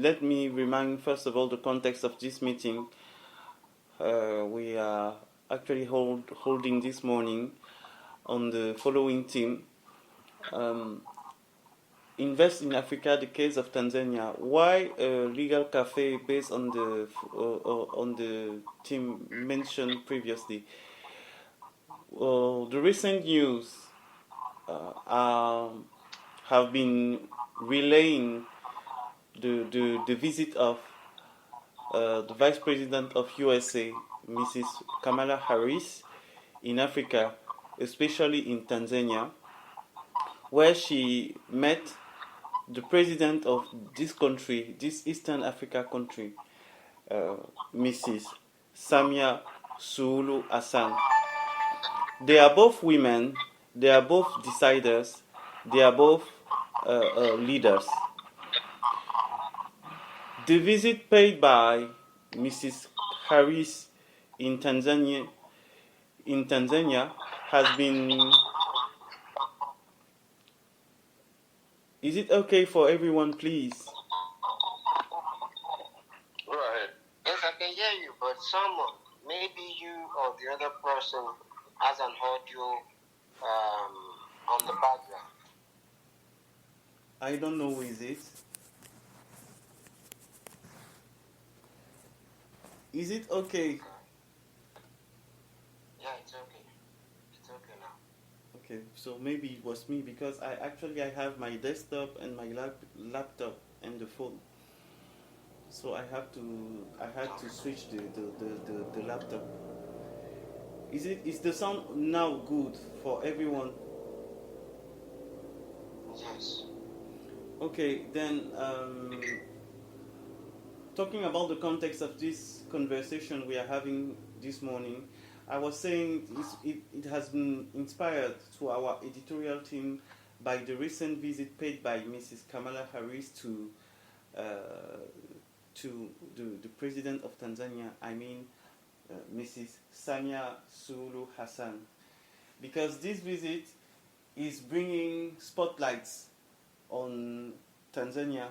let me remind first of all the context of this meeting. We are actually holding this morning on the following theme. Invest in Africa, the case of Tanzania. Why a legal cafe based on the theme mentioned previously? The recent news have been relaying the visit of the Vice President of USA, Mrs. Kamala Harris, in Africa, especially in Tanzania, where she met the president of this country, this Eastern Africa country, Mrs. Samia SUHULU ASSAN. They are both women, they are both deciders, they are both leaders. The visit paid by Mrs. Harris in Tanzania has been... Is it okay for everyone, please? Go ahead. Yes, I can hear you, but someone, maybe you or the other person hasn't heard you on the background. I don't know who is it. Is it okay? Yeah, it's okay. It's okay now. Okay, so maybe it was me because I have my desktop and my laptop and the phone. So I had to switch the laptop. Is the sound now good for everyone? Yes. Okay, then talking about the context of this conversation we are having this morning, I was saying it has been inspired to our editorial team by the recent visit paid by Mrs. Kamala Harris to the President of Tanzania, Mrs. Samia SUHULU ASSAN, because this visit is bringing spotlights on Tanzania,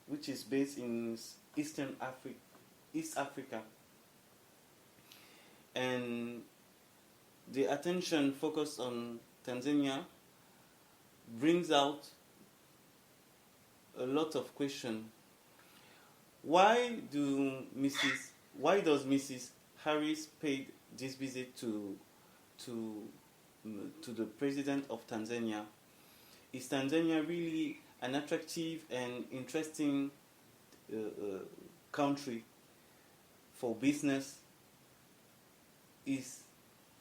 which is based in East Africa, and the attention focused on Tanzania brings out a lot of questions. Why does Mrs. Harris pay this visit to the President of Tanzania? Is Tanzania really an attractive and interesting country for business? Is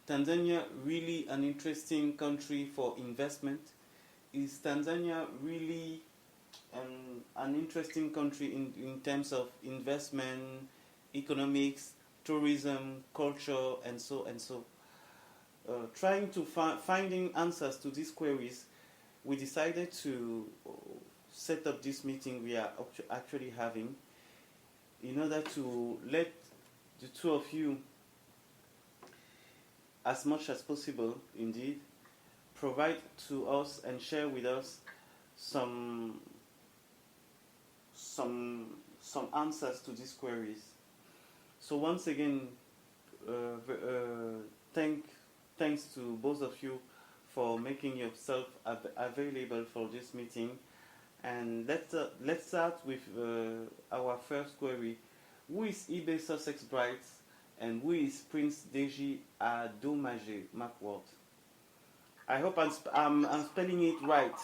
Tanzania really an interesting country for investment? Is Tanzania really an interesting country in terms of investment, economics, tourism, culture, and so and so? Trying to finding answers to these queries, we decided to set up this meeting we are actually having in order to let the two of you, as much as possible, indeed, provide to us and share with us some answers to these queries. So once again, thanks to both of you for making yourself available for this meeting. And let's start with our first query. Who is Ibeh Sucex bride and who is Prince DEJI AJOMALE McWORD? I hope I'm spelling it right.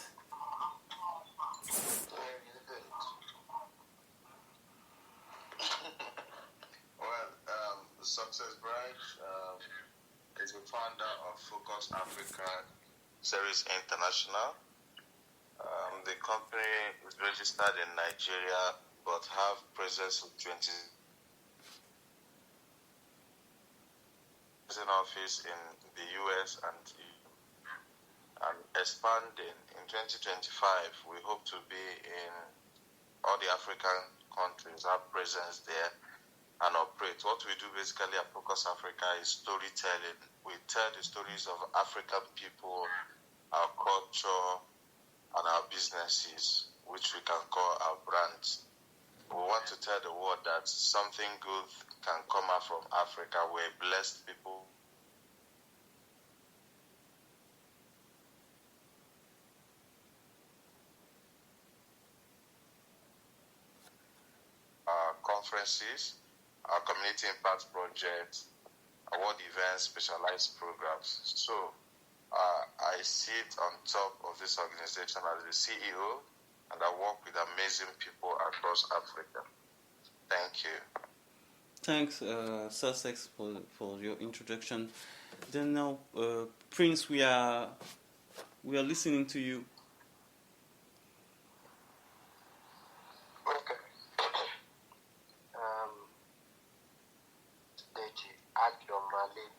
The Sucex bride is the founder of Focus Africa Series International. The company is registered in Nigeria but have presence in 20 office in the US and expanding. In 2025, we hope to be in all the African countries, have presence there and operate. What we do basically at Focus Africa is storytelling. We tell the stories of African people, our culture, and our businesses, which we can call our brands. we want to tell the world that something good can come out from Africa. We're blessed people. Conferences, our community impact projects, award events, specialized programs. So I sit on top of this organization as the CEO, and I work with amazing people across Africa. Thank you. Thanks, Sucex, for your introduction. Then now, Prince, we are listening to you. Okay. DEJI, AJOMALE,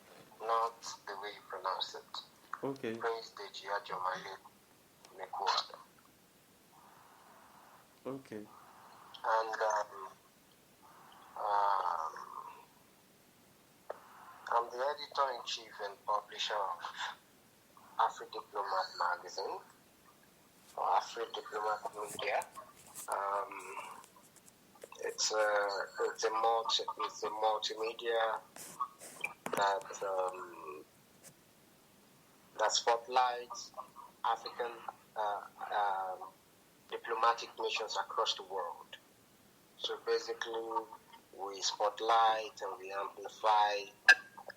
not the way you pronounce it. Okay. Prince DEJI, AJOMALE, McWORD. Okay. And I'm the editor-in-chief and publisher of AFRIDIPLOMAT magazine, or AFRIDIPLOMAT media. It's a multimedia that spotlights African diplomatic missions across the world. So basically, we spotlight and we amplify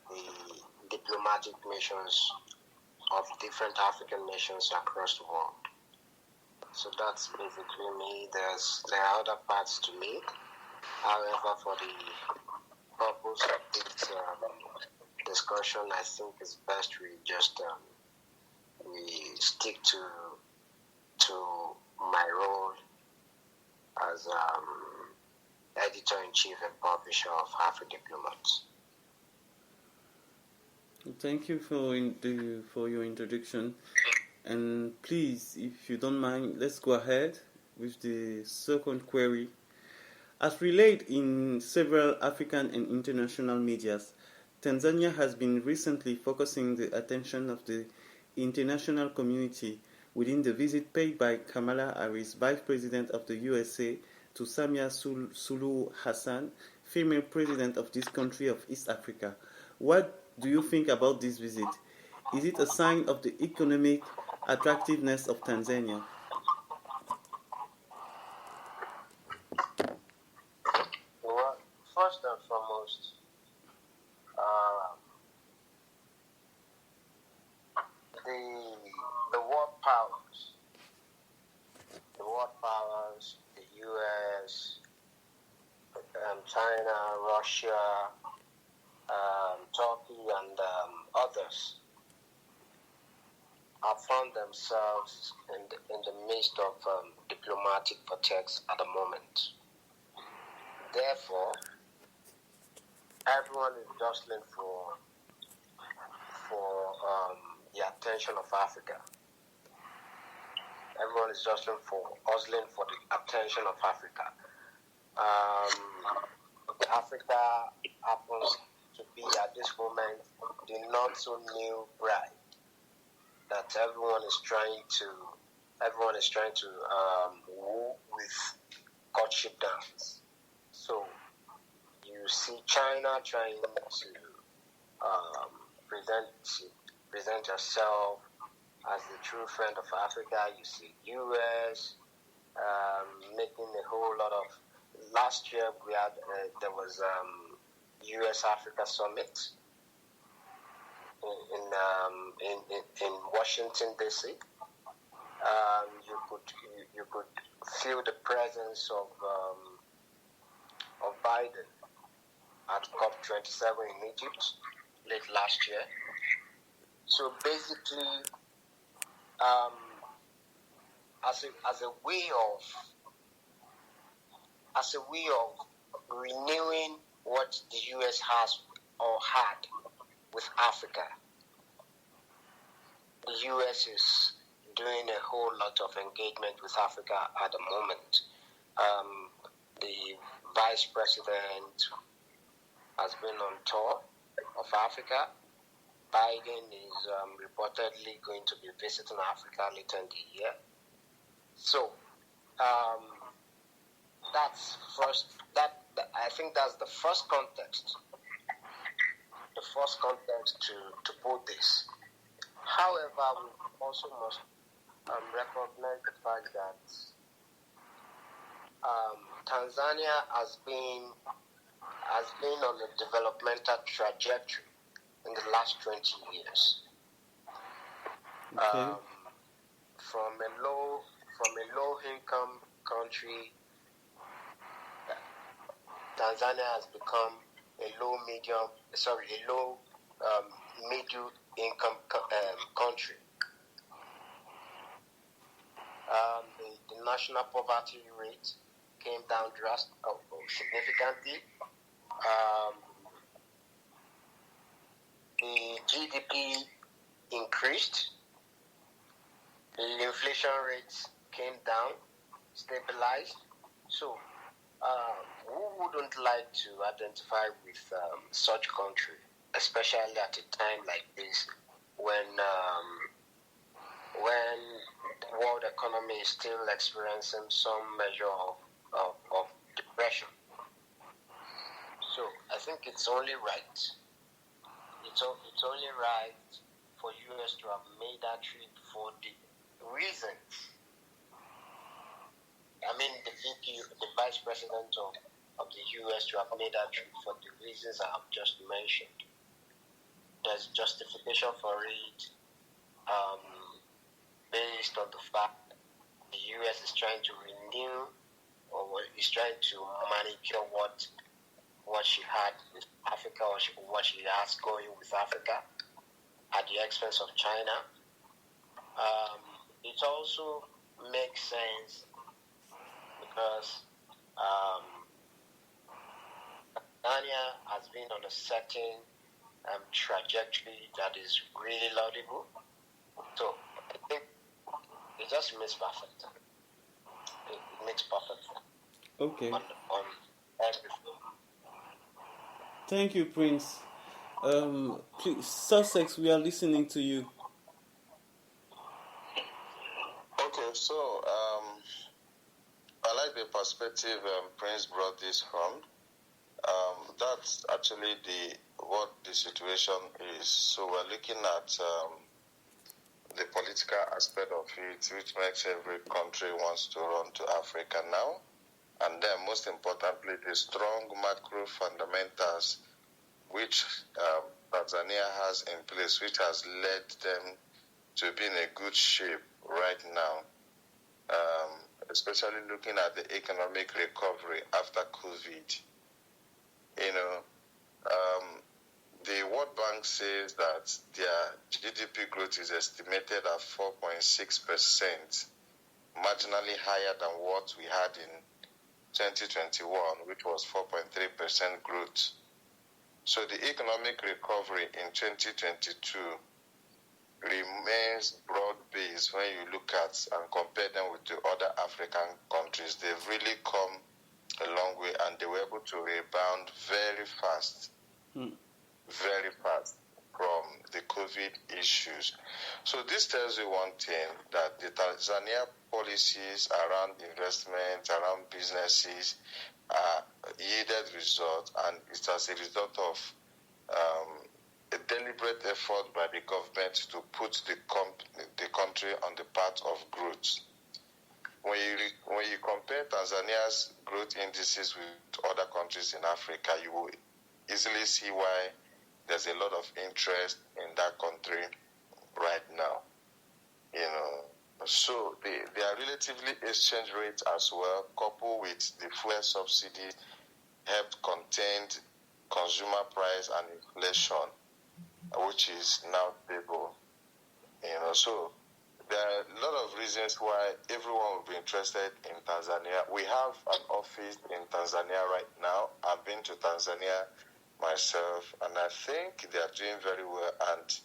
the diplomatic missions of different African nations across the world. So that's basically me. There are other parts to me. However, for the purpose of this discussion, I think it's best we just we stick to my role as editor-in-chief and publisher of AFRIDIPLOMAT. Thank you for your introduction. And please, if you don't mind, let's go ahead with the second query. As relayed in several African and international medias, Tanzania has been recently focusing the attention of the international community within the visit paid by Kamala Harris, Vice President of the USA, to Samia Suluhu Hassan, female president of this country of East Africa. What do you think about this visit? Is it a sign of the economic attractiveness of Tanzania? Well, first and foremost, the world powers, the US, China, Russia, Turkey, and others have found themselves in the midst of diplomatic vortex at the moment. Therefore, everyone is jostling for the attention of Africa. Everyone is hustling for the attention of Africa. Africa happens to be at this moment the not so new bride that everyone is trying to woo with courtship dance. So you see China trying to present herself as the true friend of Africa. You see US making a whole lot of. Last year we had there was US Africa Summit in Washington DC. You could feel the presence of Biden at COP27 in Egypt late last year. So basically, as a way of renewing what the US has or had with Africa, the US is doing a whole lot of engagement with Africa at the moment. The Vice President has been on tour of Africa. Biden is reportedly going to be visiting Africa later in the year. So that's first. I think that's the first context. The first context to put this. However, we also must recognize the fact that Tanzania has been on a developmental trajectory in the last 20 years. Okay. From a low income country, Tanzania has become a low middle income country. The national poverty rate came down significantly. The GDP increased. The inflation rates came down, stabilized. So, who wouldn't like to identify with such country, especially at a time like this, when the world economy is still experiencing some measure of depression? So, I think it's only right. It's only right for U.S. to have made that trip for the reasons. I mean, the Vice President of the U.S. to have made that trip for the reasons I have just mentioned. There's justification for it based on the fact that the U.S. is trying to renew or is trying to manicure what she had with Africa or what she has going with Africa at the expense of China. It also makes sense because Tanzania has been on a certain trajectory that is really laudable. So I think it just makes perfect. It makes perfect sense. Okay. On everything. Thank you, Prince. Please, Sucex, we are listening to you. Okay, so I like the perspective Prince brought this from. That's actually what the situation is. So we're looking at the political aspect of it, which makes every country wants to run to Africa now. And then, most importantly, the strong macro fundamentals which Tanzania has in place, which has led them to be in a good shape right now, especially looking at the economic recovery after COVID. The World Bank says that their GDP growth is estimated at 4.6%, marginally higher than what we had in 2021, which was 4.3% growth. So the economic recovery in 2022 remains broad-based when you look at and compare them with the other African countries. They've really come a long way, and they were able to rebound very fast from the COVID issues. So this tells you one thing, that the Tanzania policies around investment, around businesses, yielded results, and it's as a result of a deliberate effort by the government to put the country on the path of growth. When you compare Tanzania's growth indices with other countries in Africa, you will easily see why there's a lot of interest in that country right now. So their relatively exchange rate as well, coupled with the fuel subsidy, helped contain consumer price and inflation, which is now stable. So there are a lot of reasons why everyone will be interested in Tanzania. We have an office in Tanzania right now. I've been to Tanzania myself, and I think they are doing very well. And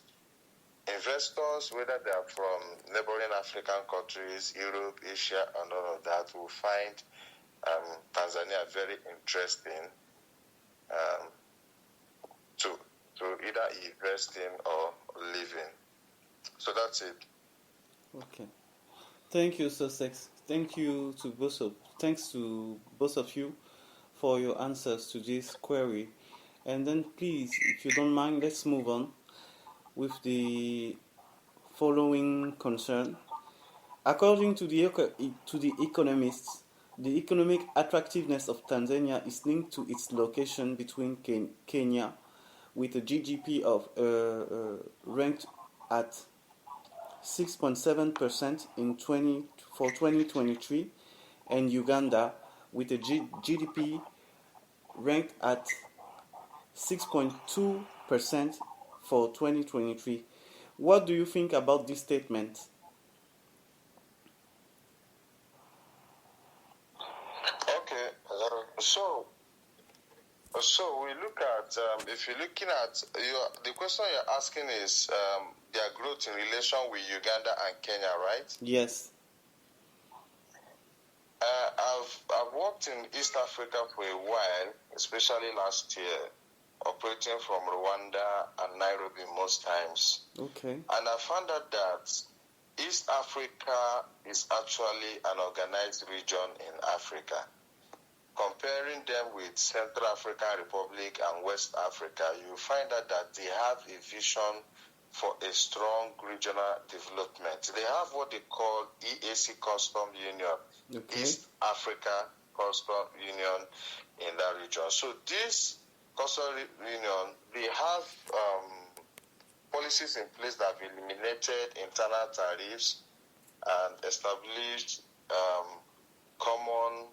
investors, whether they are from neighboring African countries, Europe, Asia, and all of that, will find Tanzania very interesting to either invest in or live in. So that's it. Okay. Thank you, Sucex. thanks to both of you for your answers to this query. And then please, if you don't mind, let's move on with the following concern. According to the economists, the economic attractiveness of Tanzania is linked to its location between Kenya, with a GDP of ranked at 6.7% for 2023, and Uganda, with a GDP ranked at 6.2% for 2023. What do you think about this statement? Okay, so we look at, if you're looking at, the question you're asking is their growth in relation with Uganda and Kenya, right? Yes. I've worked in East Africa for a while, especially last year, operating from Rwanda and Nairobi most times. Okay. And I found out that East Africa is actually an organized region in Africa. Comparing them with Central African Republic and West Africa, you find out that they have a vision for a strong regional development. They have what they call EAC Custom Union, okay. East Africa Custom Union in that region. So this Custom Union, they have policies in place that have eliminated internal tariffs and established common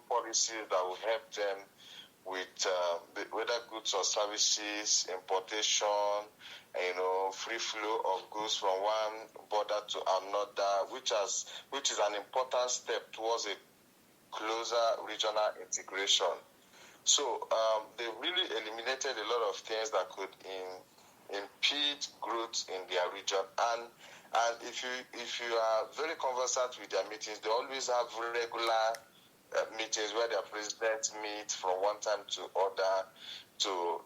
policies that will help them with whether goods or services, importation, free flow of goods from one border to another, which is an important step towards a closer regional integration. So they really eliminated a lot of things that could impede growth in their region. And if you are very conversant with their meetings, they always have regular meetings where their presidents meet from one time to other to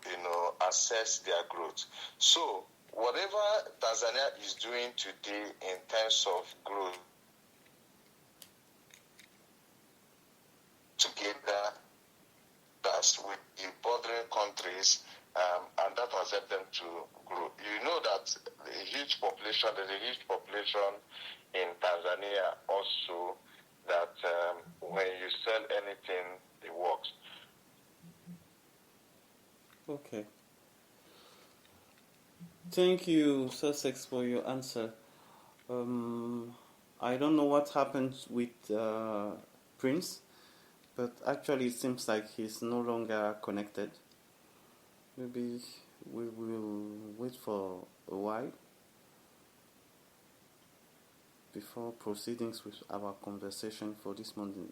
assess their growth. So whatever Tanzania is doing today in terms of growth together, that's with the bordering countries, and that has helped them to grow. You know that there's a huge population in Tanzania also, that when you sell anything, it works. Okay. Thank you, Sucex, for your answer. I don't know what happened with Prince, but actually it seems like he's no longer connected. Maybe we will wait for a while before proceeding with our conversation for this morning.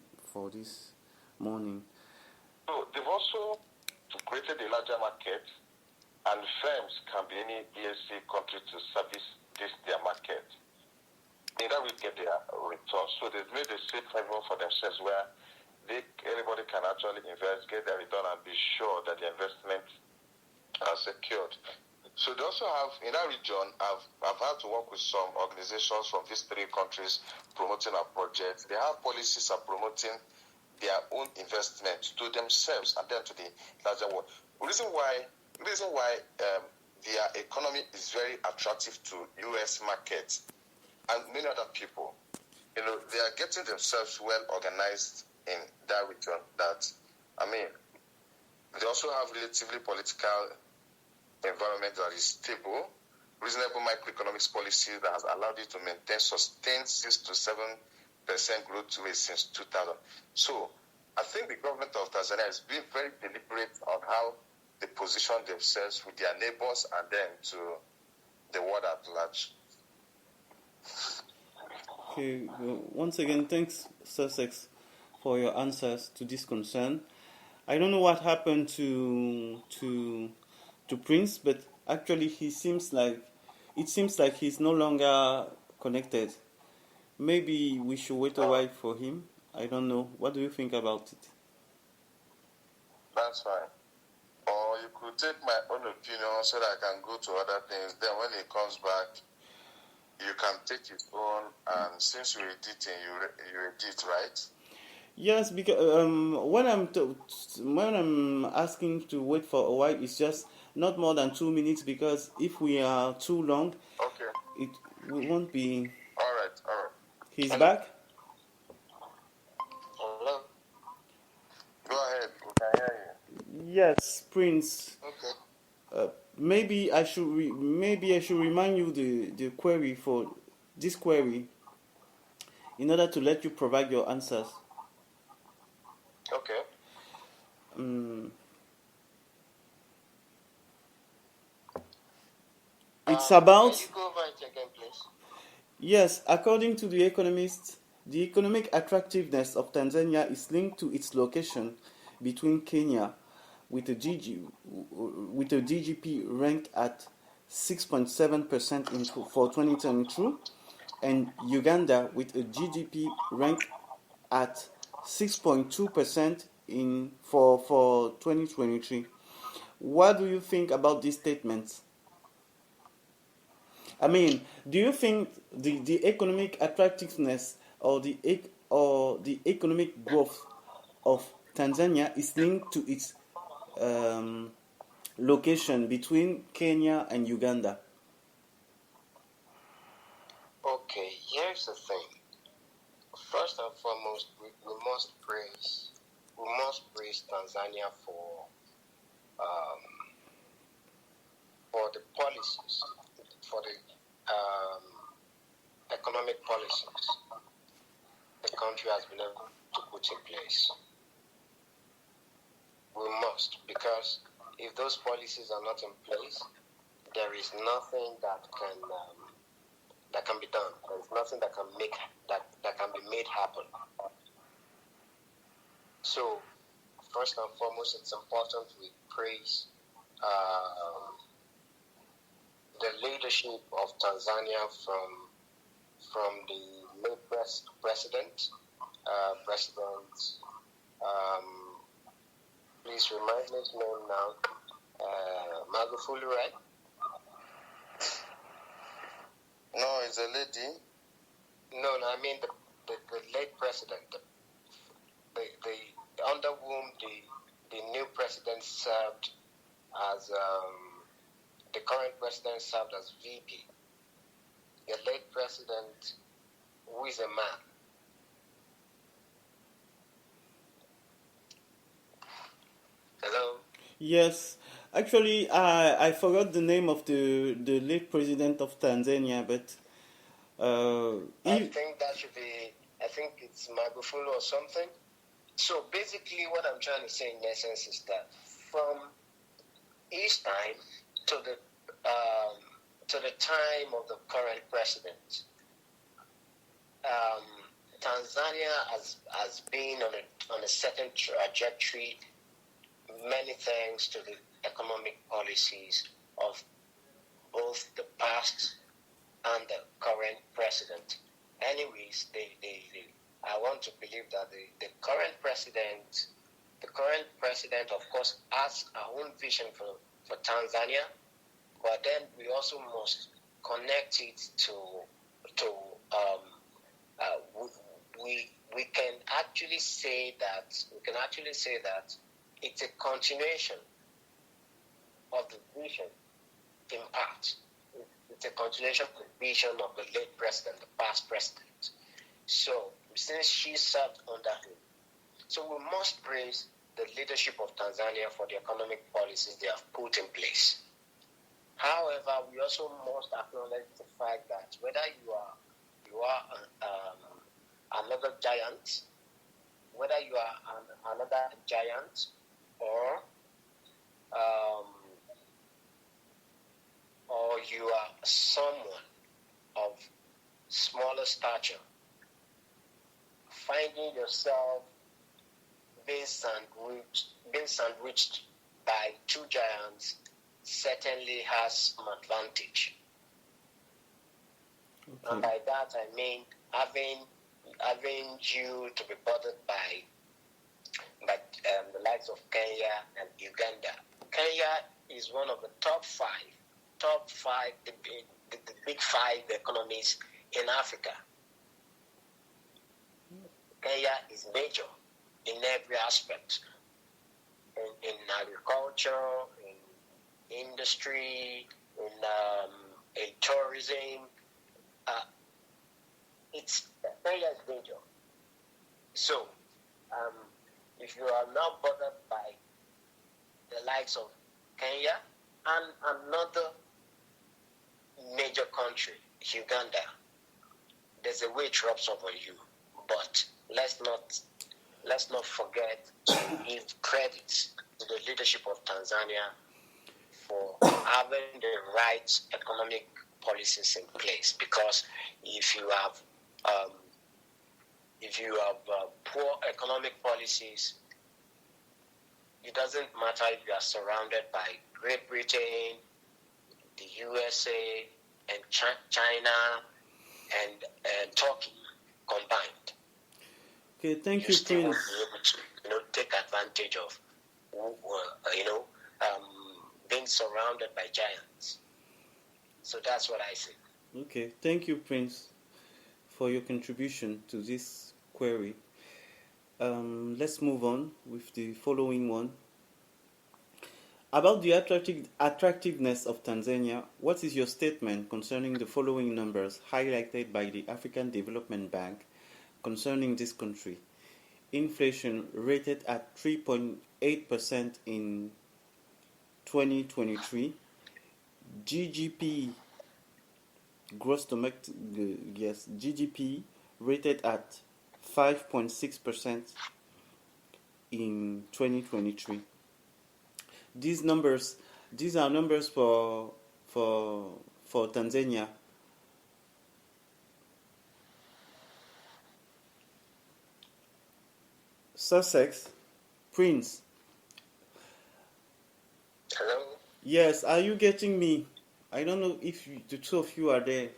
So they've also created a larger market, and firms can be any ESC country to service their market. In that we get their return. So they've made a safe haven for themselves where everybody can actually invest, get their return, and be sure that the investment are secured. So they also have, in that region, I've had to work with some organizations from these three countries promoting our projects. They have policies of promoting their own investment to themselves and then to the larger world. The reason why their economy is very attractive to U.S. markets and many other people, they are getting themselves well organized in that region. They also have relatively political environment that is stable, reasonable microeconomics policy that has allowed it to maintain sustained 6 to 7% growth rate since 2000. So I think the government of Tanzania has been very deliberate on how they position themselves with their neighbors and then to the world at large. Okay, well, once again, thanks, Sucex, for your answers to this concern. I don't know what happened to Prince, but actually it seems like he's no longer connected. Maybe we should wait a while for him. I don't know. What do you think about it? That's fine. Or you could take my own opinion so that I can go to other things. Then when he comes back, you can take it on, and since you're editing, you edit, right? Yes, because when I'm asking to wait for a while, it's just not more than 2 minutes, because if we are too long, Okay. it won't be. All right. He's Hello? back. Hello? Go ahead. We can hear Yes, Prince. Okay. Maybe I should remind you the query for this query in order to let you provide your answers. Okay. It's about. Can you go over it again, please? Yes, according to The Economist, the economic attractiveness of Tanzania is linked to its location between Kenya, with a GDP ranked at 6.7% for 2022, and Uganda with a GDP ranked at 6.2% for 2023. What do you think about these statements? I mean, do you think the economic attractiveness or the economic growth of Tanzania is linked to its location between Kenya and Uganda? Okay, here's the thing. First and foremost, we must praise Tanzania for the policies, for the economic policies the country has been able to put in place. We must, because if those policies are not in place, there is nothing that can be done. There is nothing that can be made happen. So, first and foremost, it's important we praise the leadership of Tanzania from the late president. Please remind me his name now. Magufuli, right? No, it's a lady. No, I mean the late president, the under whom the new president served as the current president served as VP. The late president, who is a man. Hello? Yes, actually, I forgot the name of the late president of Tanzania, but I think that should be, I think it's Magufuli or something. So basically what I'm trying to say in essence is that from his time to the time of the current president, Tanzania has been on a certain trajectory, many thanks to the economic policies of both the past and the current president. Anyways, I want to believe that the current president, of course, has our own vision for Tanzania, but then we also must connect it to we can actually say that it's a continuation of the vision in part. It's a continuation of the vision of the late president, the past president. So since she served under him, so we must praise the leadership of Tanzania for the economic policies they have put in place. However, we also must acknowledge the fact that whether you are another giant, whether you are another giant or you are someone of smaller stature, finding yourself being sandwiched by two giants certainly has some advantage. Okay. And by that I mean having you to be bothered by the likes of Kenya and Uganda. Kenya is one of the top five the big five economies in Africa. Kenya is major in every aspect, in agriculture, in industry, in tourism. Kenya is major. So, if you are not bothered by the likes of Kenya and another major country, Uganda, there's a way it rubs off on you. But let's not forget to give credit to the leadership of Tanzania for having the right economic policies in place. Because if you have poor economic policies, it doesn't matter if you are surrounded by Great Britain, the USA, and China, and Turkey combined. Okay, thank you, still Prince. won't be able to, take advantage of, being surrounded by giants. So that's what I say. Okay, thank you, Prince, for your contribution to this query. Let's move on with the following one. About the attractiveness of Tanzania, what is your statement concerning the following numbers highlighted by the African Development Bank concerning this country? Inflation rated at 3.8% in 2023. GDP, GDP rated at 5.6% in 2023. These are numbers for Tanzania. Sucex, Prince. Hello? Yes, are you getting me? I don't know if the two of you are there.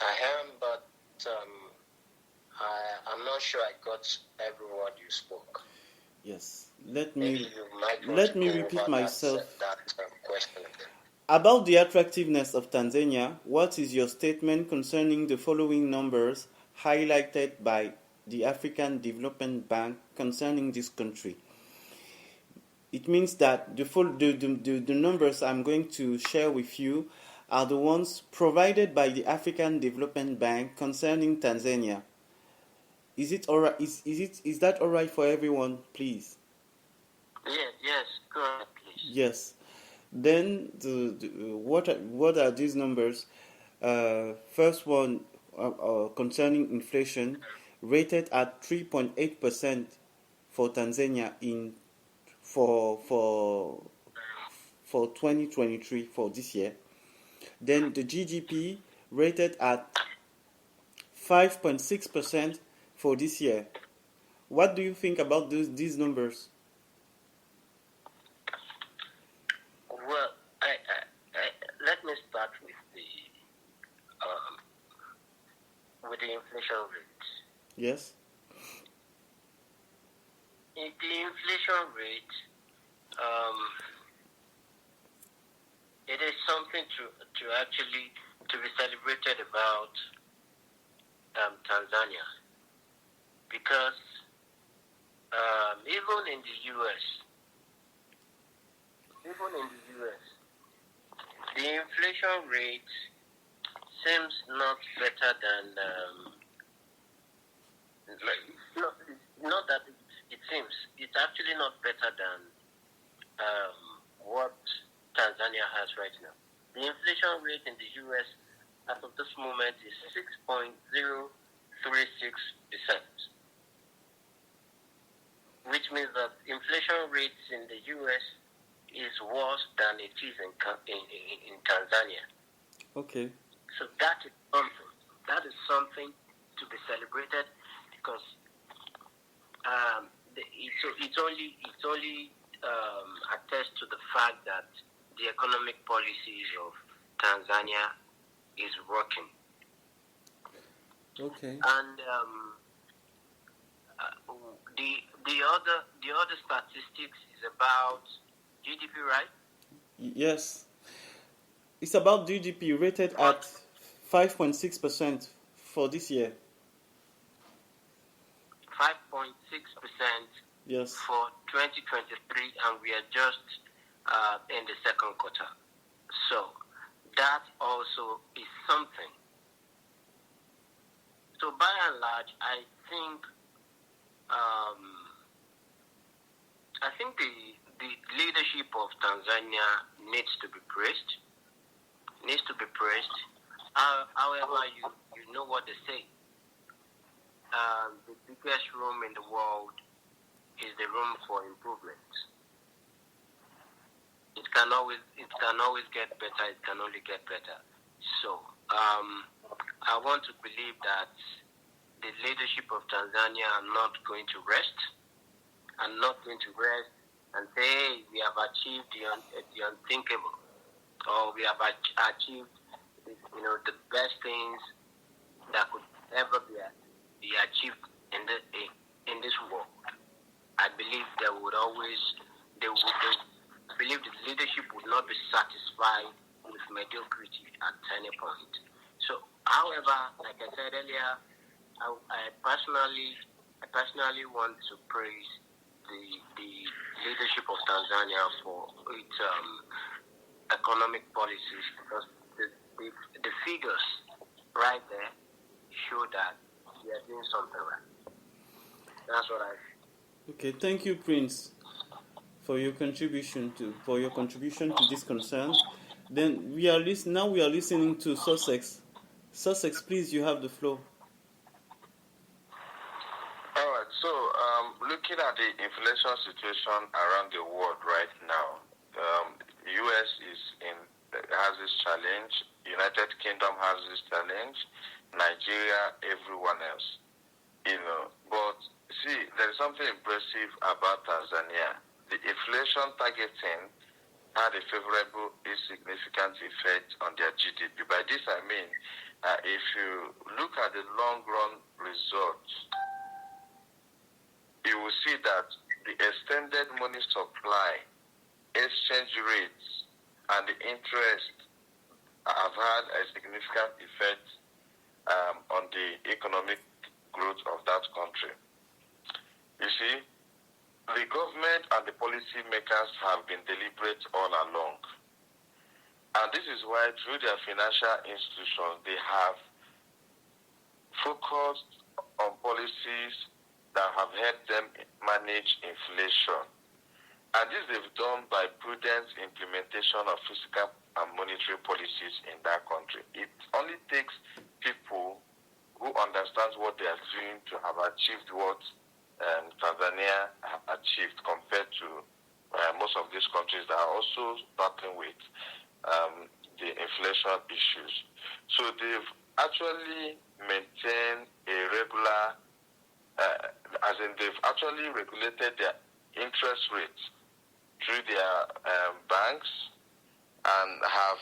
I am, but I'm not sure I got every word you spoke. Yes, let Maybe me you might want let to me go repeat over myself. that question again. About the attractiveness of Tanzania, what is your statement concerning the following numbers highlighted by the African Development Bank concerning this country? It means that the numbers I'm going to share with you are the ones provided by the African Development Bank concerning Tanzania. Is it alright? Is that alright for everyone, please? Yes, go ahead, please. Yes. Then what are these numbers? First one concerning inflation, rated at 3.8% for Tanzania for 2023, for this year. Then the GDP rated at 5.6% for this year. What do you think about these numbers? Well, let me start with the inflation rate. Yes. In the inflation rate, it is something to actually to be celebrated about Tanzania, because even in the US, the inflation rate seems not better than not that it seems. It's actually not better than what Tanzania has right now. The inflation rate in the US as of this moment is 6.036%, which means that inflation rates in the US is worse than it is in Tanzania. Okay. So that is something to be celebrated, because it's only attests to the fact that the economic policies of Tanzania is working. Okay. And the other statistics is about GDP, right? Yes. It's about GDP rated at 5.6% for this year. 5.6% Yes. for 2023, and we are just in the second quarter. So that also is something. So by and large, I think the leadership of Tanzania needs to be praised. However, you know what they say. The biggest room in the world is the room for improvement. It can always get better. It can only get better. So I want to believe that the leadership of Tanzania are not going to rest, and say, hey, we have achieved the unthinkable, or we have achieved the best things that could ever be achieved in this world. I believe I believe the leadership would not be satisfied with mediocrity at any point. So, however, like I said earlier, I personally want to praise the leadership of Tanzania for its economic policies, because the figures right there show that we are doing something right. That's what I think. Okay, thank you, Prince, for your contribution to this concern. Then we are listening to Sucex. Sucex, please, you have the floor. All right. So, looking at the inflation situation around the world right now, U.S. has this challenge. United Kingdom has this challenge. Nigeria, everyone else. But see, there is something impressive about Tanzania. The inflation targeting had a favorable, insignificant effect on their GDP. By this I mean, if you look at the long-run results, you will see that the extended money supply, exchange rates, and the interest have had a significant effect on the economic growth of that country. You see, the government and the policy makers have been deliberate all along. And this is why through their financial institutions, they have focused on policies that have helped them manage inflation. And this they've done by prudent implementation of fiscal and monetary policies in that country. It only takes people who understand what they are doing to have achieved what Tanzania have achieved compared to most of these countries that are also battling with the inflation issues. So they've actually maintained a regular, they've actually regulated their interest rates through their banks and have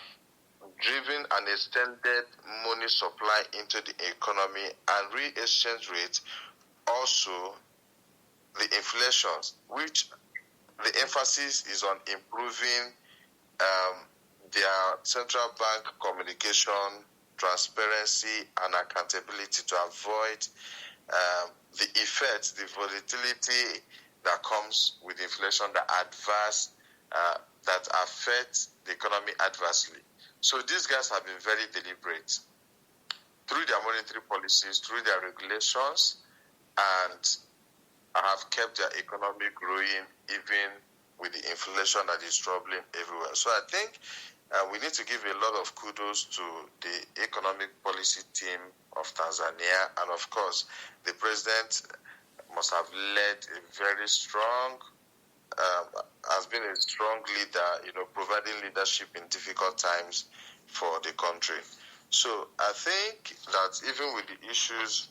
driven an extended money supply into the economy and re-exchange rate, also the inflations, which the emphasis is on improving their central bank communication, transparency, and accountability to avoid the effects, the volatility that comes with inflation that affect the economy adversely. So these guys have been very deliberate through their monetary policies, through their regulations, and have kept their economy growing even with the inflation that is troubling everywhere. So I think we need to give a lot of kudos to the economic policy team of Tanzania, and of course, the president must have led a very strong, has been a strong leader, providing leadership in difficult times for the country. So I think that even with the issues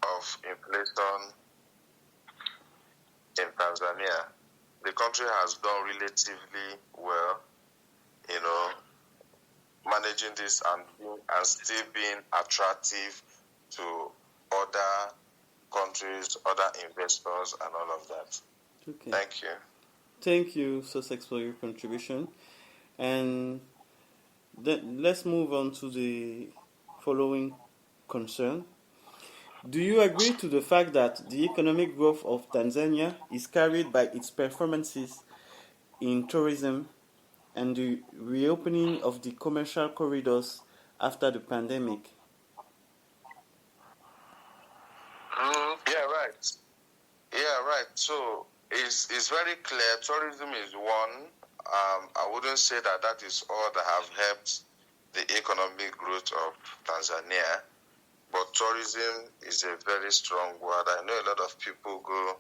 of inflation in Tanzania, the country has done relatively well, managing this and still being attractive to other countries, other investors, and all of that. Okay. Thank you. Thank you, Sucex, for your contribution. And Then let's move on to the following concern. Do you agree to the fact that the economic growth of Tanzania is carried by its performances in tourism and the reopening of the commercial corridors after the pandemic? Yeah, right. Yeah, right. So it's very clear. Tourism is one. I wouldn't say that is all that have helped the economic growth of Tanzania, but tourism is a very strong word. I know a lot of people go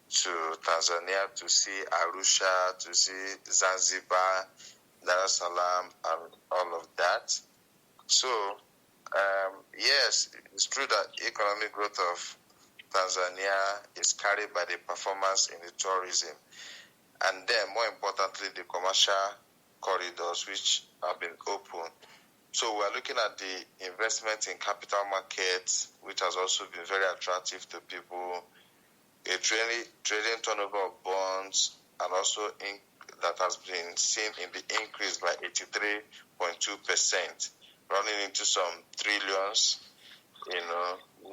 to Tanzania to see Arusha, to see Zanzibar, Dar es Salaam, and all of that. So, yes, it's true that economic growth of Tanzania is carried by the performance in the tourism, and then more importantly, the commercial corridors which have been opened. So we're looking at the investment in capital markets, which has also been very attractive to people, a trading turnover of bonds, and also that has been seen in the increase by 83.2%, running into some trillions,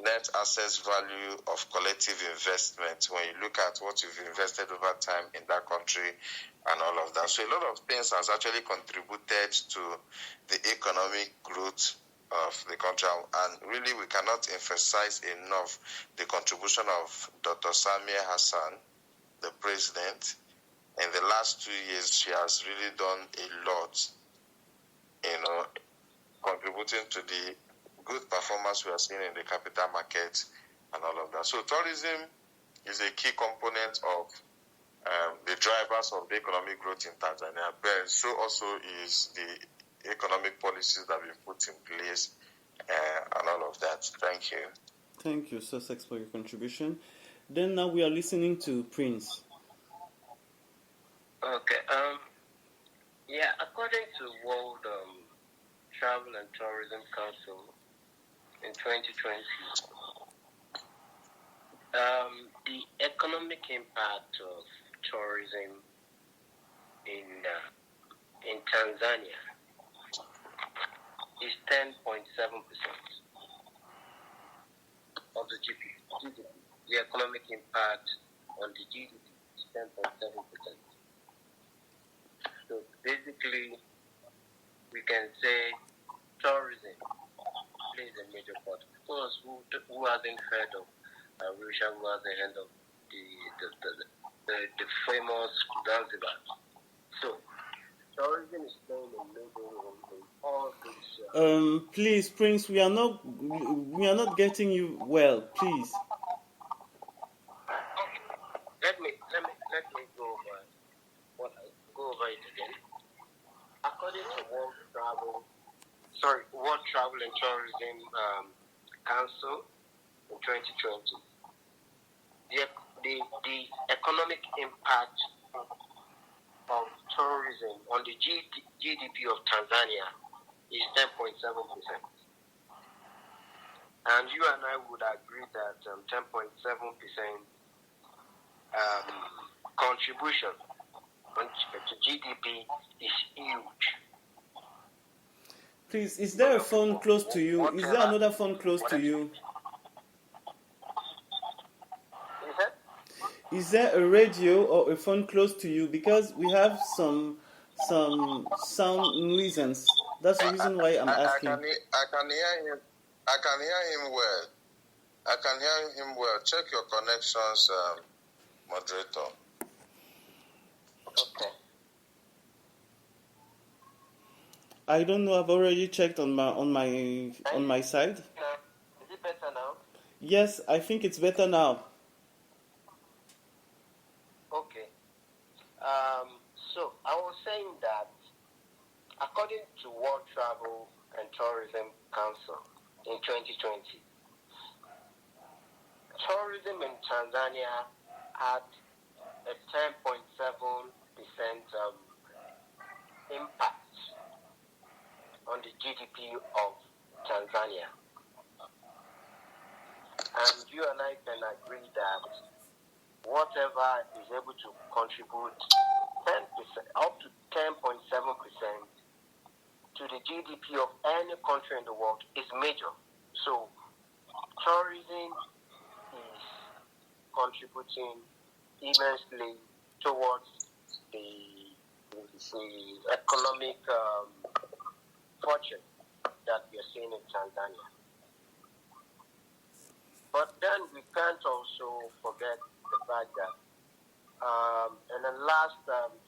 net assets value of collective investment when you look at what you've invested over time in that country and all of that. So a lot of things has actually contributed to the economic growth of the country, and really we cannot emphasize enough the contribution of Dr. Samia Hassan, the president. In the last 2 years, she has really done a lot, contributing to the good performance we are seeing in the capital market and all of that. So tourism is a key component of the drivers of the economic growth in Tanzania, but so also is the economic policies that we put in place and all of that. Thank you. Thank you, Sucex, for your contribution. Then now we are listening to Prince. Okay. According to World Travel and Tourism Council in 2020, the economic impact of tourism in Tanzania is 10.7% of the GDP. The economic impact on the GDP is 10.7%. So basically, we can say tourism plays a major part. Of course, who hasn't heard of Arusha, who hasn't heard of the famous Zanzibar? So, tourism is playing a major role in all these. Please, Prince, we are not getting you well. Please. Let me go over it again. According to World Travel and Tourism Council in 2020, the economic impact of tourism on the GDP of Tanzania is 10.7%. And you and I would agree that 10.7% contribution to GDP is huge. Please, is there a phone close to you? Is there another phone close to you? Is there a radio or a phone close to you? Because we have some sound nuisance. That's the reason why I'm asking. I can hear him. I can hear him well. I can hear him well. Check your connections, moderator. Okay. I don't know. I've already checked on my side. Is it better now? Yes, I think it's better now. Okay. So I was saying that according to World Travel and Tourism Council in 2020, tourism in Tanzania had a 10.7% impact on the GDP of Tanzania. And you and I can agree that whatever is able to contribute 10%, up to 10.7% to to the GDP of any country in the world is major. So tourism is contributing immensely towards the economic fortune that we are seeing in Tanzania. But then we can't also forget the fact that in the last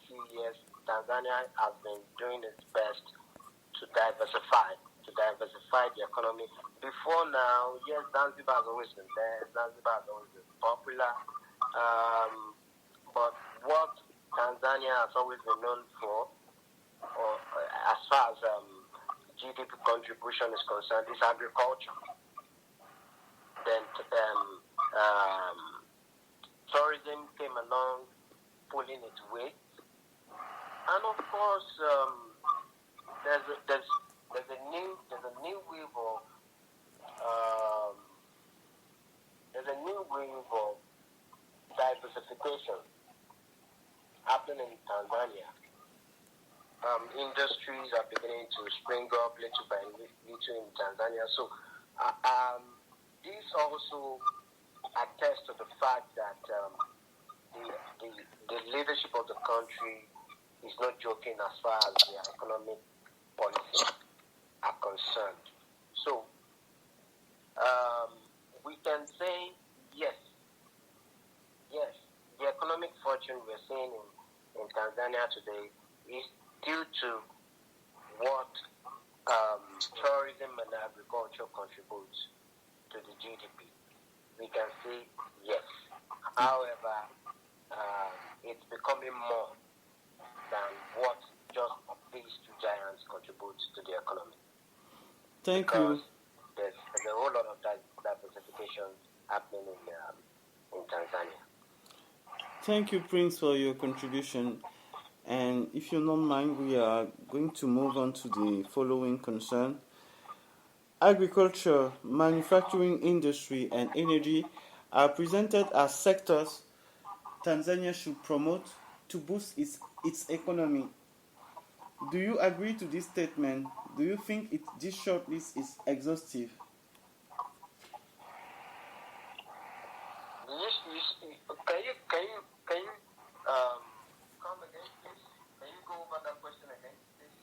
few years, Tanzania has been doing its best to diversify the economy. Before now, yes, Zanzibar has always been there. Zanzibar has always been popular. But what Tanzania has always been known for, or as far as GDP contribution is concerned, is agriculture. Then tourism came along, pulling its weight, and of course, there's a new wave of diversification happening in Tanzania. Industries are beginning to spring up little by little in Tanzania. So this also attests to the fact that the leadership of the country is not joking as far as their economic policies are concerned. So we can say yes, the economic fortune we're seeing in Tanzania today is due to what tourism and agriculture contributes to the GDP. We can say yes. However, it's becoming more than what just these two giants contribute to the economy. Thank because you. There's a whole lot of diversification happening in Tanzania. Thank you, Prince, for your contribution. And if you don't mind, we are going to move on to the following concern. Agriculture, manufacturing industry, and energy are presented as sectors Tanzania should promote to boost its economy. Do you agree to this statement? Do you think this short list is exhaustive? Can you come again, please? Can you go over that question again, please?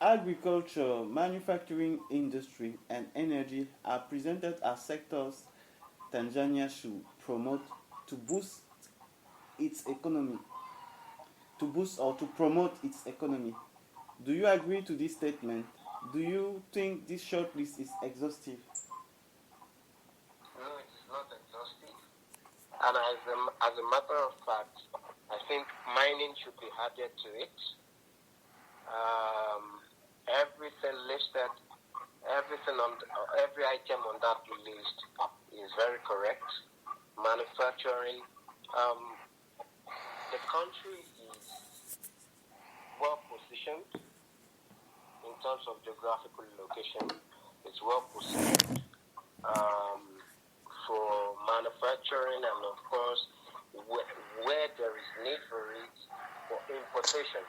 Agriculture, manufacturing industry, and energy are presented as sectors Tanzania should promote to boost its economy. To boost or to promote its economy. Do you agree to this statement? Do you think this short list is exhaustive? No, it is not exhaustive. And as a matter of fact, I think mining should be added to it. Everything listed, every item on that list is very correct. Manufacturing, the country is well positioned in terms of geographical location. It's well positioned for manufacturing, and of course, where there is need for it, for exportation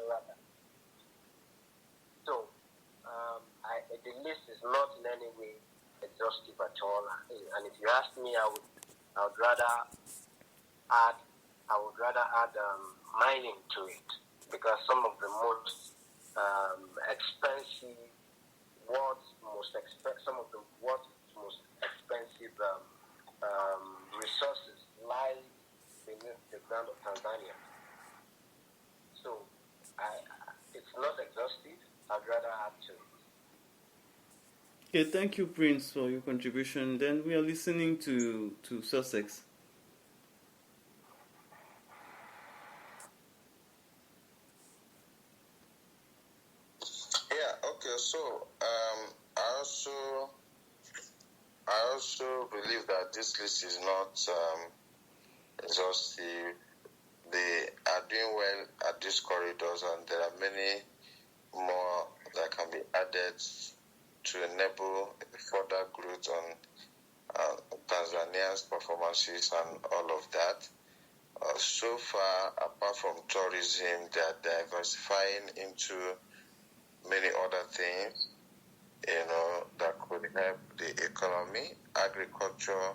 rather. So, the list is not in any way exhaustive at all. And if you ask me, I would rather add mining to it, because some of the most expensive resources lie beneath the ground of Tanzania. So it's not exhaustive. I'd rather add to it. Okay, thank you, Prince, for your contribution. Then we are listening to Sucex. So I also believe that this list is not exhaustive. They are doing well at these corridors, and there are many more that can be added to enable further growth on Tanzania's performances and all of that. So far, apart from tourism, they are diversifying into many other things, that could help the economy. Agriculture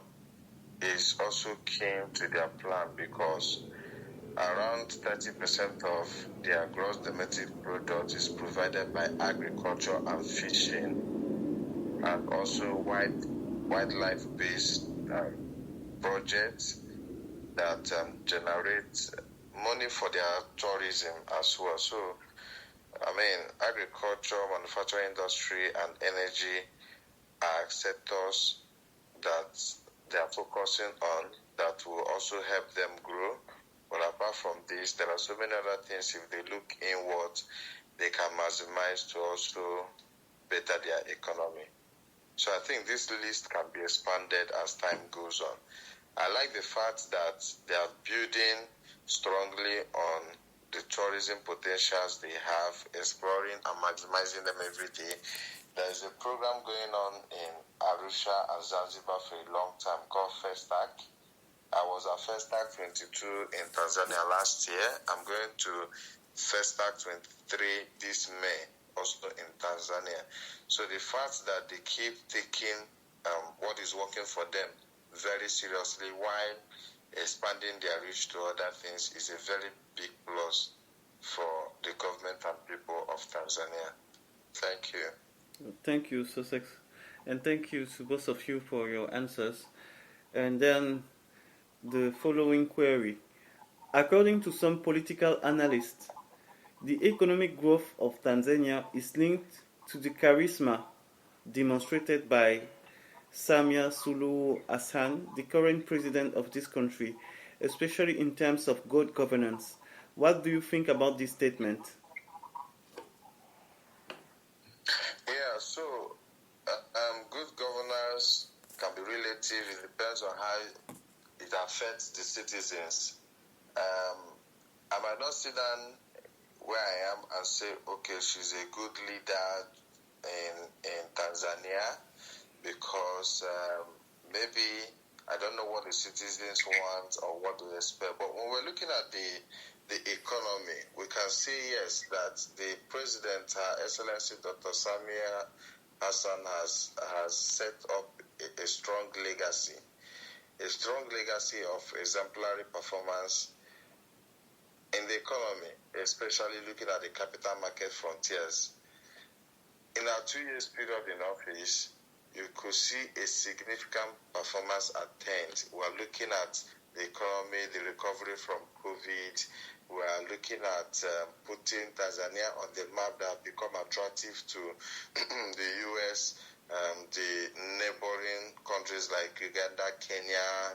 is also key to their plan because around 30% of their gross domestic product is provided by agriculture and fishing, and also wildlife-based projects that generate money for their tourism as well. So, agriculture, manufacturing industry, and energy are sectors that they are focusing on that will also help them grow. But apart from this, there are so many other things. If they look inward, they can maximize to also better their economy. So I think this list can be expanded as time goes on. I like the fact that they are building strongly on the tourism potentials they have, exploring and maximizing them every day. There is a program going on in Arusha and Zanzibar for a long time called Festac. I was at Festac 22 in Tanzania last year. I'm going to Festac 23 this May, also in Tanzania. So the fact that they keep taking what is working for them very seriously while expanding their reach to other things is a very big plus for the government and people of Tanzania. Thank you. Thank you, Sucex. And thank you to both of you for your answers. And then the following query. According to some political analysts, the economic growth of Tanzania is linked to the charisma demonstrated by Samia Suluhu Hassan, the current president of this country, especially in terms of good governance. What do you think about this statement? Yeah, so good governance can be relative. It depends on how it affects the citizens. I might not sit down where I am and say, okay, she's a good leader in Tanzania because maybe I don't know what the citizens want or what they expect. But when we're looking at the economy, we can see, yes, that the president, Her Excellency Dr. Samia Hassan, has set up a strong legacy of exemplary performance in the economy, especially looking at the capital market frontiers. In our 2 years period in office, you could see a significant performance attained. We are looking at the economy, the recovery from COVID. We are looking at putting Tanzania on the map that have become attractive to the U.S., the neighboring countries like Uganda, Kenya,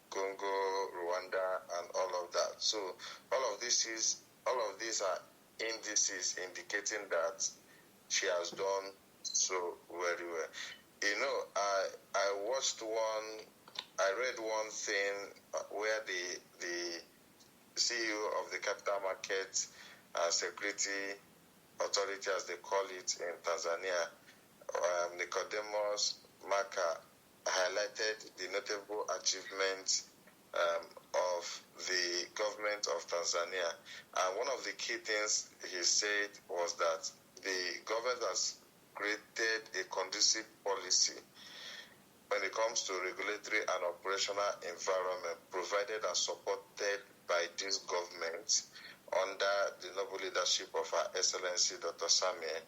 Congo, Rwanda, and all of that. So all of these are indices indicating that she has done so very well. I read one thing where the CEO of the Capital Market Security Authority, as they call it in Tanzania, Nicodemus Maka, highlighted the notable achievements of the government of Tanzania. And one of the key things he said was that the government has created a conducive policy when it comes to regulatory and operational environment provided and supported by this government under the noble leadership of Her Excellency Dr. Samia.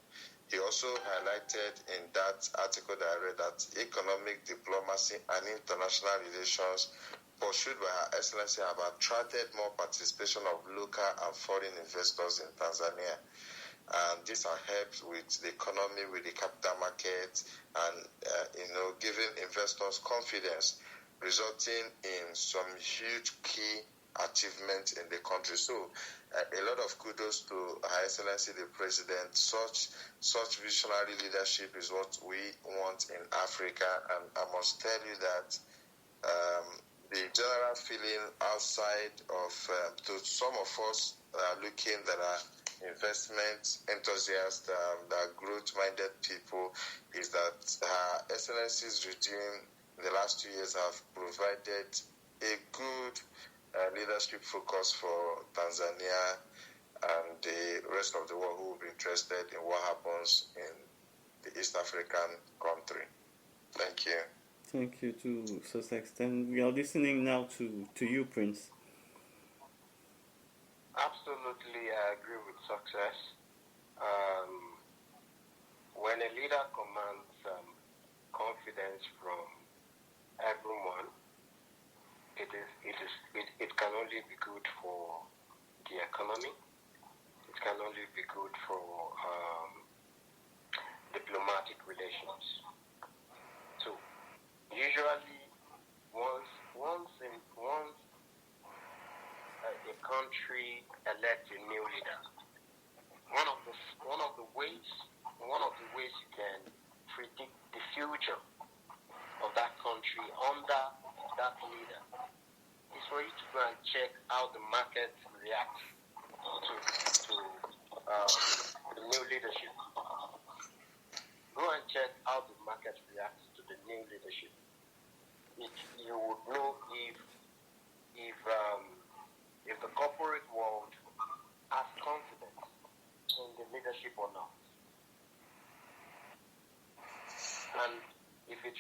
He also highlighted in that article that I read that economic diplomacy and international relations pursued by Her Excellency have attracted more participation of local and foreign investors in Tanzania. And this has helped with the economy, with the capital market, and giving investors confidence, resulting in some huge key achievements in the country. So a lot of kudos to Her Excellency the President. Such visionary leadership is what we want in Africa, and I must tell you that the general feeling outside of to some of us looking that are investment enthusiasts, that are growth-minded people, is that Her Excellency's regime in the last 2 years have provided a good leadership focus for Tanzania, and the rest of the world who will be interested in what happens in the East African country. Thank you. Thank you to Sucex. And we are listening now to you, Prince. Absolutely, I agree with Sucex. When a leader commands confidence from everyone, it can only be good for the economy. It can only be good for diplomatic relations. So, usually, once a country elects a new leader, one of the ways you can predict the future of that country under that leader is for you to go and check how the market reacts to the new leadership. Go and check how the market reacts to the new leadership. You would know if the corporate world has confidence in the leadership or not. And if the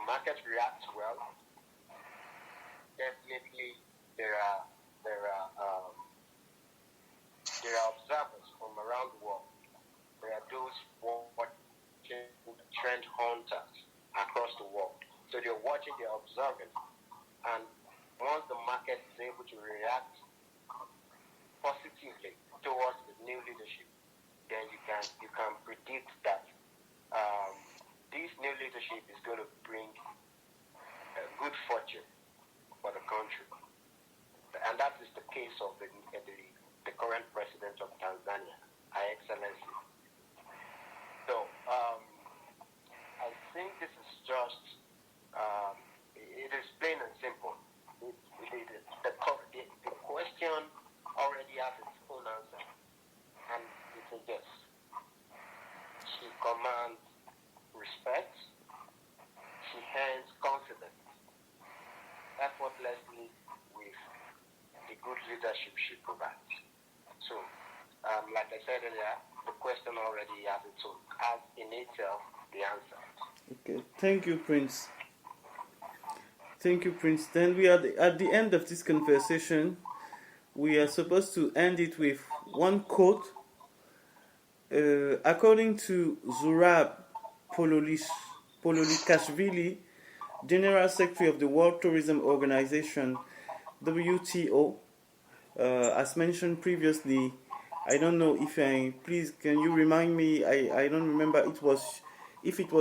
market reacts well, definitely there are observers from around the world. There are those watching trend hunters across the world. So they're watching, they're observing, and once the market is able to react positively towards the new leadership, then you can predict that this new leadership is going to bring good fortune for the country. And that is the case of the current president of Tanzania, Her Excellency. So I think this is just, it is plain and simple. The question already has its own answer, and it's a yes. She commands respect, she has confidence. That's what Leslie with the good leadership she provides. So, like I said earlier, the question already has its own, has in itself the answer. Okay, thank you, Prince. Thank you, Prince. Then we are at the end of this conversation. We are supposed to end it with one quote. According to Zurab Pololikashvili, General Secretary of the World Tourism Organization, WTO, as mentioned previously, I don't know if please can you remind me? I don't remember if it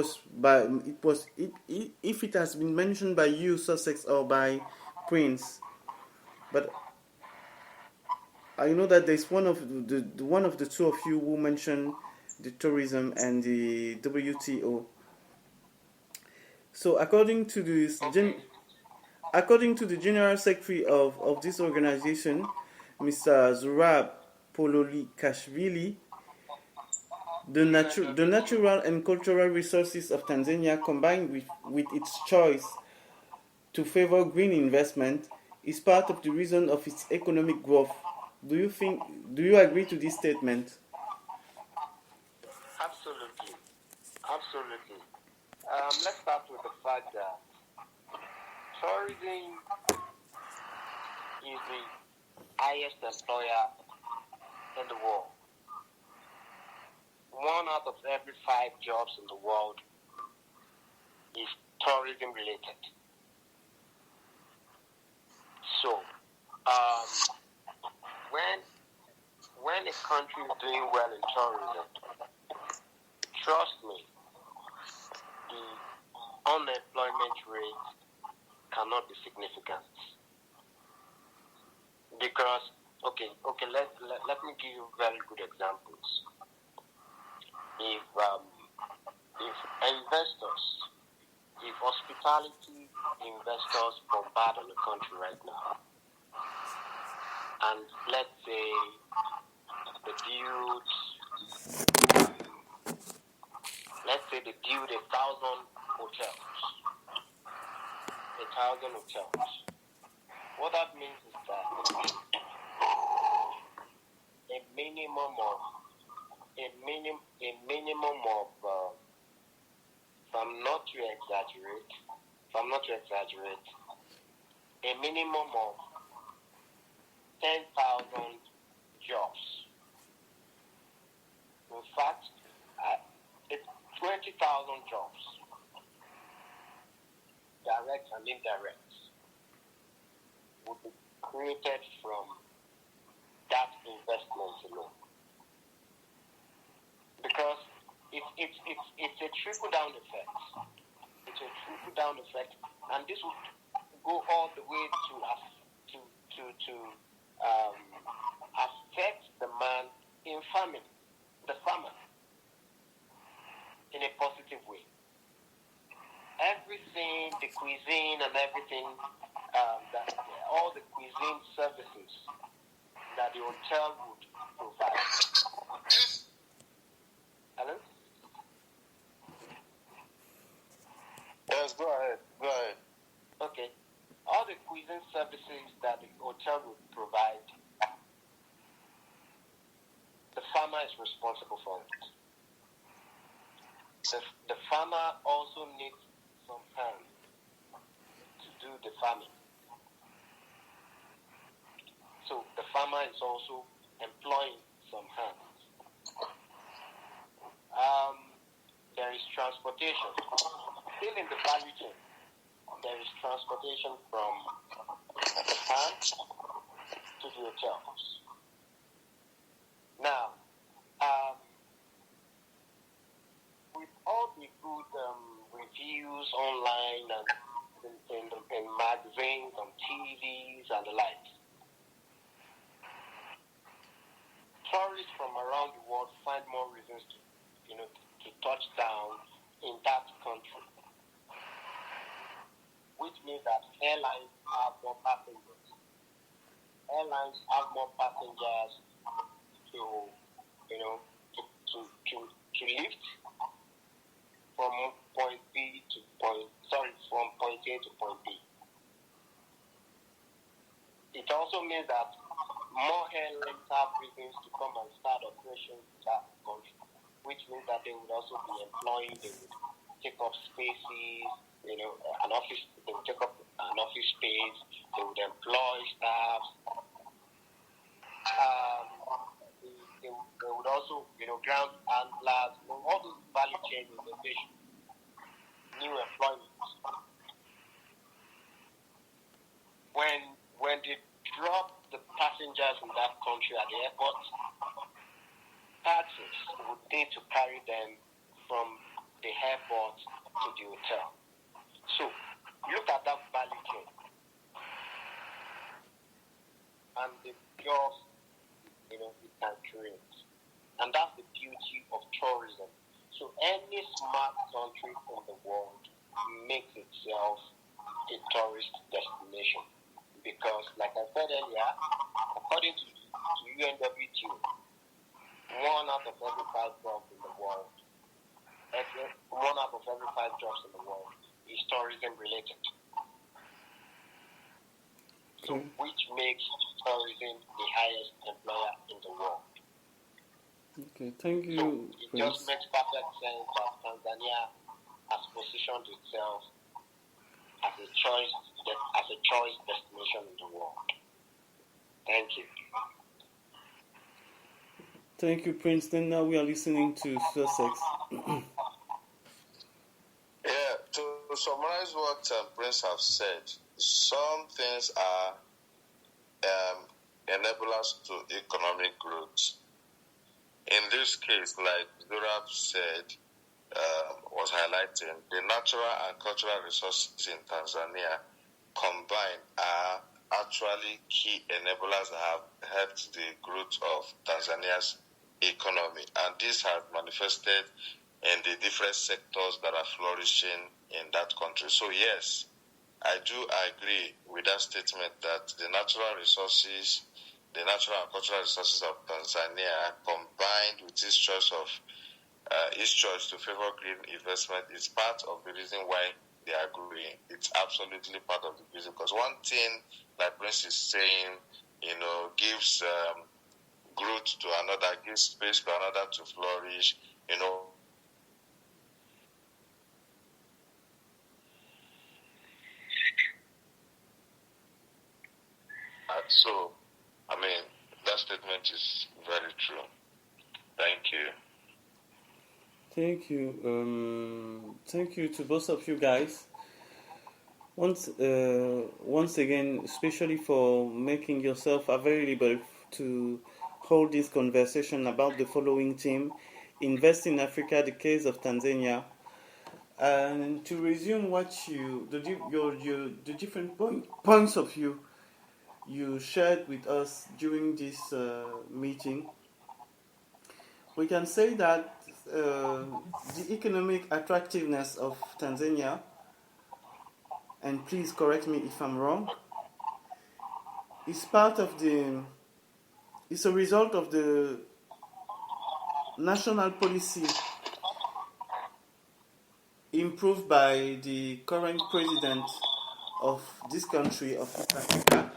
has been mentioned by you, Sucex, or by Prince, but I know that there's one of the two of you who mentioned the tourism and the WTO. So according to the General Secretary of this organization, Mr. Zurab Pololikashvili, the natural and cultural resources of Tanzania, combined with its choice to favor green investment, is part of the reason of its economic growth. Do you agree to this statement? Absolutely. Let's start with the fact that tourism is the highest employer in the world. 1 out of every 5 jobs in the world is tourism related. So, when a country is doing well in tourism, trust me, the unemployment rate cannot be significant. Because, let me give you very good examples. If hospitality investors bombard on the country right now, and let's say they build 1,000 hotels. What that means is that a a minimum of if I'm not to exaggerate, a minimum of 10,000 jobs. In fact, it's 20,000 jobs, direct and indirect, would be created from that investment alone. Because it's a trickle-down effect. It's a trickle-down effect, and this would go all the way to affect the man in farming, the farmer, in a positive way. Everything, the cuisine and everything, all the cuisine services that the hotel would provide. Alan? Yes, go ahead. Okay. All the cuisine services that the hotel would provide, the farmer is responsible for it. The farmer also needs some hands to do the farming. So the farmer is also employing some hands. There is transportation. Still in the value chain, there is transportation from the farm to the hotels. Now, with all the good reviews online and in magazines, on TVs and the like, tourists from around the world find more reasons to touch down in that country, which means that airlines have more passengers. Airlines have more passengers to lift from point A to point B. It also means that more airlines have reasons to come and start operations in that country, which means that they would also be employing, they would take up spaces, they would take up an office space, they would employ staff. They would also, ground handlers, all those value chain innovation, new employment. When they drop the passengers in that country at the airport, taxis would need to carry them from the airport to the hotel. So look at that value chain, and the jobs it can create, and that's the beauty of tourism. So any smart country in the world makes itself a tourist destination, because, like I said earlier, according to UNWTO, 1 out of every 5 jobs in the world, is tourism related. So, which makes tourism the highest employer in the world. Okay, thank you. So it just makes perfect sense that Tanzania has positioned itself as a choice destination in the world. Thank you. Thank you, Prince. Then now we are listening to Sucex. Yeah, to summarize what Prince have said, some things are enablers to economic growth. In this case, like Durab said, was highlighting, the natural and cultural resources in Tanzania combined are actually key enablers that have helped the growth of Tanzania's economy, and this has manifested in the different sectors that are flourishing in that country. So yes, I do agree with that statement that the natural and cultural resources of Tanzania, combined with its choice to favor green investment, is part of the reason why they are growing. It's absolutely part of the reason, because one thing, like Prince is saying, gives growth to another, give space to another to flourish, you know. So, I mean, that statement is very true. Thank you. Thank you. Thank you to both of you guys. Once again, especially for making yourself available to hold this conversation about the following theme: Invest in Africa, the case of Tanzania. And to resume what the different points of view you shared with us during this meeting, we can say that the economic attractiveness of Tanzania, and please correct me if I'm wrong, is a result of the national policy improved by the current president of this country of East Africa,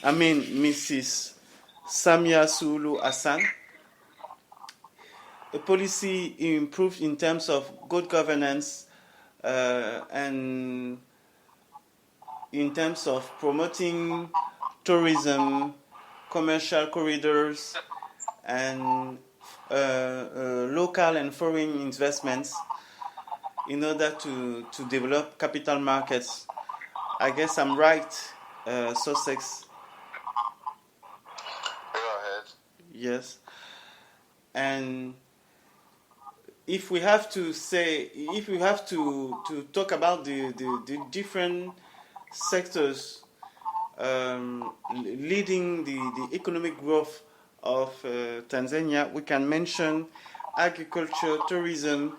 I mean Mrs. Samia SUHULU ASSAN. A policy improved in terms of good governance and in terms of promoting tourism, commercial corridors, and local and foreign investments in order to develop capital markets. I guess I'm right, Sucex. Go ahead. Yes. And if we have to talk about the different sectors leading the economic growth of Tanzania, we can mention agriculture, tourism,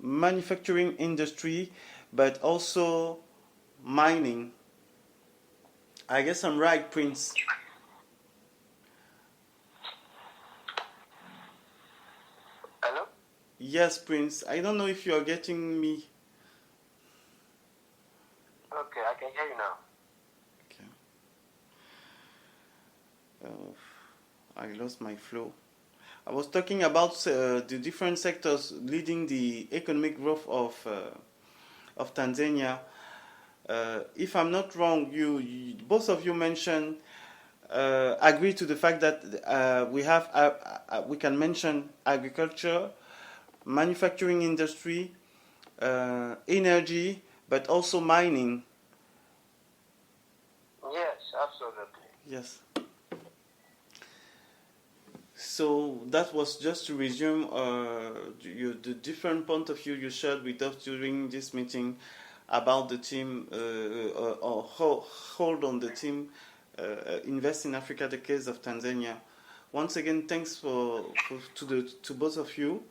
manufacturing industry, but also mining. I guess I'm right, Prince. Hello? Yes, Prince. I don't know if you are getting me. Okay, I can hear you now. Okay. I lost my flow. I was talking about the different sectors leading the economic growth of Tanzania. If I'm not wrong, you both of you mentioned agree to the fact that we can mention agriculture, manufacturing industry, energy, but also mining. Yes, absolutely. Yes. So that was just to resume the different point of view you shared with us during this meeting about the team or hold on the team Invest in Africa, the case of Tanzania. Once again, thanks to both of you.